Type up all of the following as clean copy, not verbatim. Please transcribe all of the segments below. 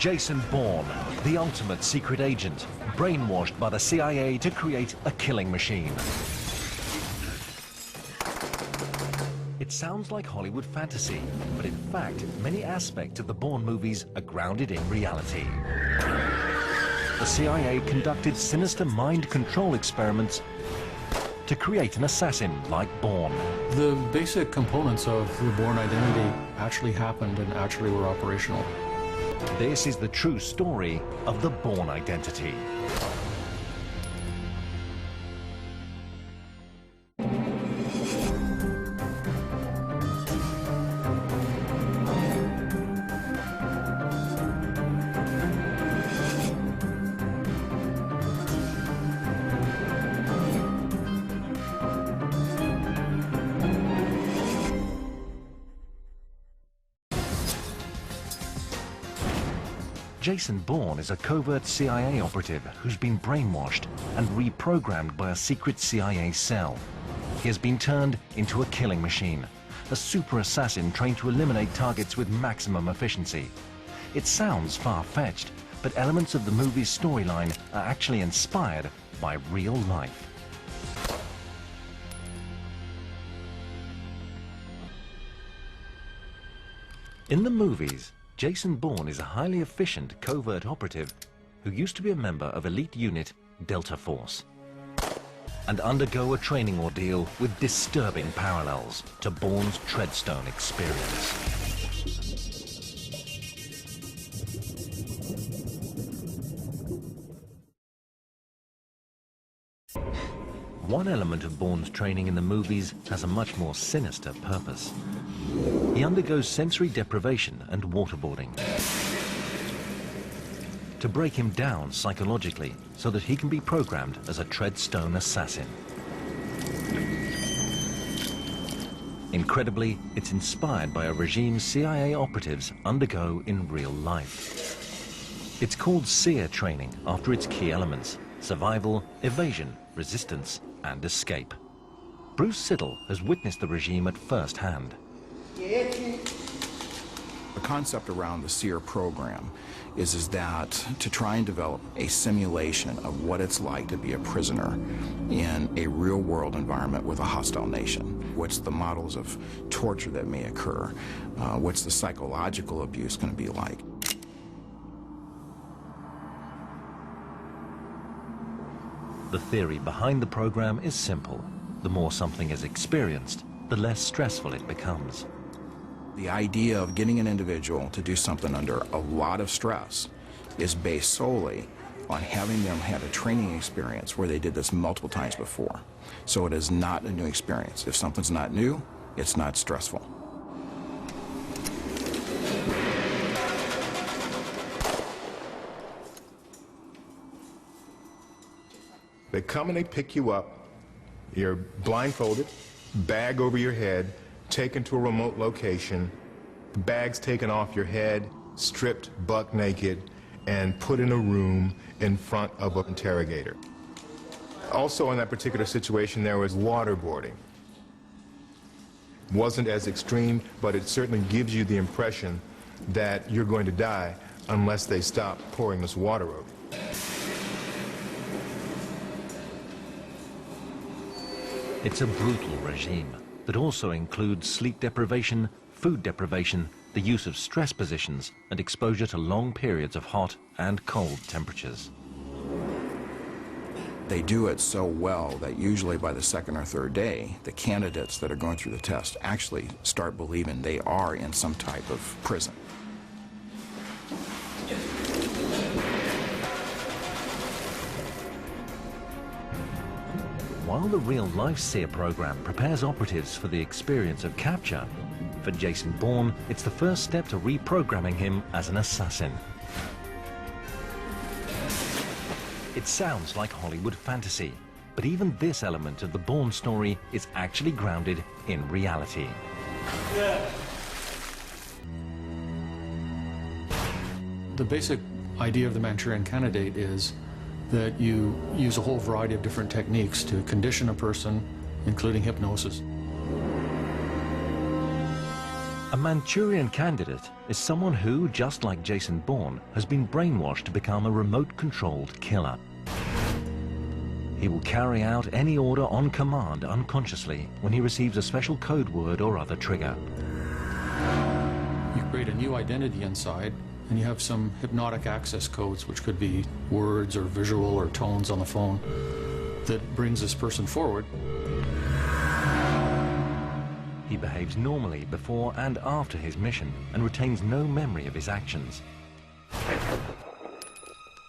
Jason Bourne, the ultimate secret agent, brainwashed by the CIA to create a killing machine. It sounds like Hollywood fantasy, but in fact, many aspects of the Bourne movies are grounded in reality. The CIA conducted sinister mind control experiments to create an assassin like Bourne. The basic components of the Bourne identity actually happened and actually were operational. This is the true story of the Bourne identity. Jason Bourne is a covert CIA operative who's been brainwashed and reprogrammed by a secret CIA cell. He has been turned into a killing machine, a super assassin trained to eliminate targets with maximum efficiency. It sounds far-fetched, but elements of the movie's storyline are actually inspired by real life. In the movies, Jason Bourne is a highly efficient covert operative who used to be a member of elite unit Delta Force and undergo a training ordeal with disturbing parallels to Bourne's Treadstone experience. One element of Bourne's training in the movies has a much more sinister purpose. He undergoes sensory deprivation and waterboarding to break him down psychologically so that he can be programmed as a Treadstone assassin. Incredibly, it's inspired by a regime CIA operatives undergo in real life. It's called SEER training after its key elements: survival, evasion, resistance, and escape. Bruce Siddle has witnessed the regime at first hand. The concept around the SEER program is that to try and develop a simulation of what it's like to be a prisoner in a real-world environment with a hostile nation. What's the models of torture that may occur? What's the psychological abuse going to be like? The theory behind the program is simple. The more something is experienced, the less stressful it becomes. The idea of getting an individual to do something under a lot of stress is based solely on having them have a training experience where they did this multiple times before. So it is not a new experience. If something's not new, it's not stressful. They come and they pick you up. You're blindfolded, bag over your head, taken to a remote location, bags taken off your head, stripped buck naked, and put in a room in front of an interrogator. Also in that particular situation, there was waterboarding. Wasn't as extreme, but it certainly gives you the impression that you're going to die unless they stop pouring this water over you. It's a brutal regime that also includes sleep deprivation, food deprivation, the use of stress positions, and exposure to long periods of hot and cold temperatures. They do it so well that usually by the second or third day, the candidates that are going through the test actually start believing they are in some type of prison. While the real-life SEER program prepares operatives for the experience of capture, for Jason Bourne, it's the first step to reprogramming him as an assassin. It sounds like Hollywood fantasy, but even this element of the Bourne story is actually grounded in reality. The basic idea of the Manchurian Candidate is that you use a whole variety of different techniques to condition a person, including hypnosis. A Manchurian Candidate is someone who, just like Jason Bourne, has been brainwashed to become a remote-controlled killer. He will carry out any order on command unconsciously when he receives a special code word or other trigger. You create a new identity inside, and you have some hypnotic access codes, which could be words or visual or tones on the phone, that brings this person forward. He behaves normally before and after his mission and retains no memory of his actions.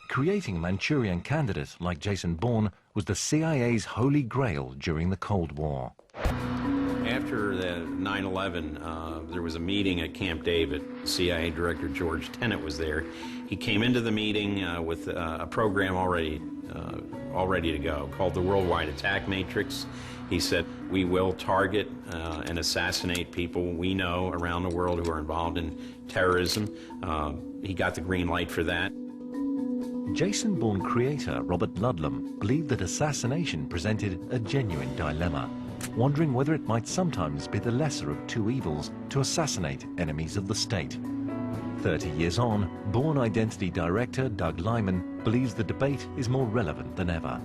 Creating a Manchurian Candidate like Jason Bourne was the CIA's holy grail during the Cold War. After the 9/11, there was a meeting at Camp David. CIA Director George Tenet was there. He came into the meeting with a program all ready to go, called the Worldwide Attack Matrix. He said, we will target and assassinate people we know around the world who are involved in terrorism. He got the green light for that. Jason Bourne creator Robert Ludlum believed that assassination presented a genuine dilemma, wondering whether it might sometimes be the lesser of two evils to assassinate enemies of the state. 30 years on, Bourne Identity Director Doug Lyman believes the debate is more relevant than ever.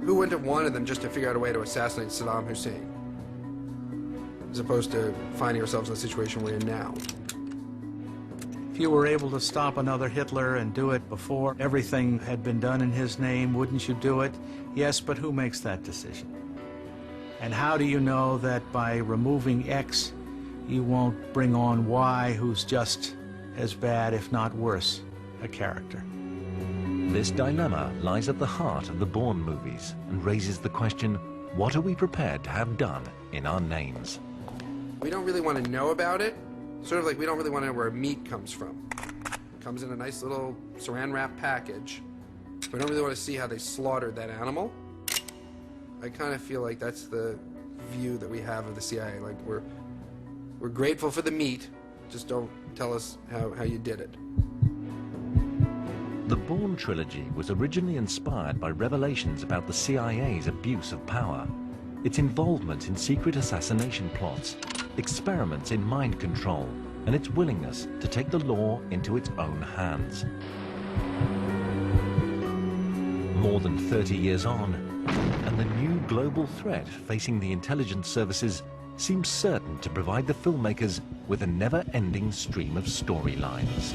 Who wouldn't have wanted them just to figure out a way to assassinate Saddam Hussein, as opposed to finding ourselves in the situation we're in now? If you were able to stop another Hitler and do it before everything had been done in his name, wouldn't you do it? Yes, but who makes that decision? And how do you know that by removing X, you won't bring on Y, who's just as bad, if not worse, a character? This dilemma lies at the heart of the Bourne movies and raises the question, what are we prepared to have done in our names? We don't really want to know about it. Sort of like we don't really want to know where meat comes from. It comes in a nice little saran wrap package. We don't really want to see how they slaughtered that animal. I kind of feel like that's the view that we have of the CIA. Like we're grateful for the meat, just don't tell us how you did it. The Bourne trilogy was originally inspired by revelations about the CIA's abuse of power, its involvement in secret assassination plots, experiments in mind control, and its willingness to take the law into its own hands. More than 30 years on, and the new global threat facing the intelligence services seems certain to provide the filmmakers with a never-ending stream of storylines.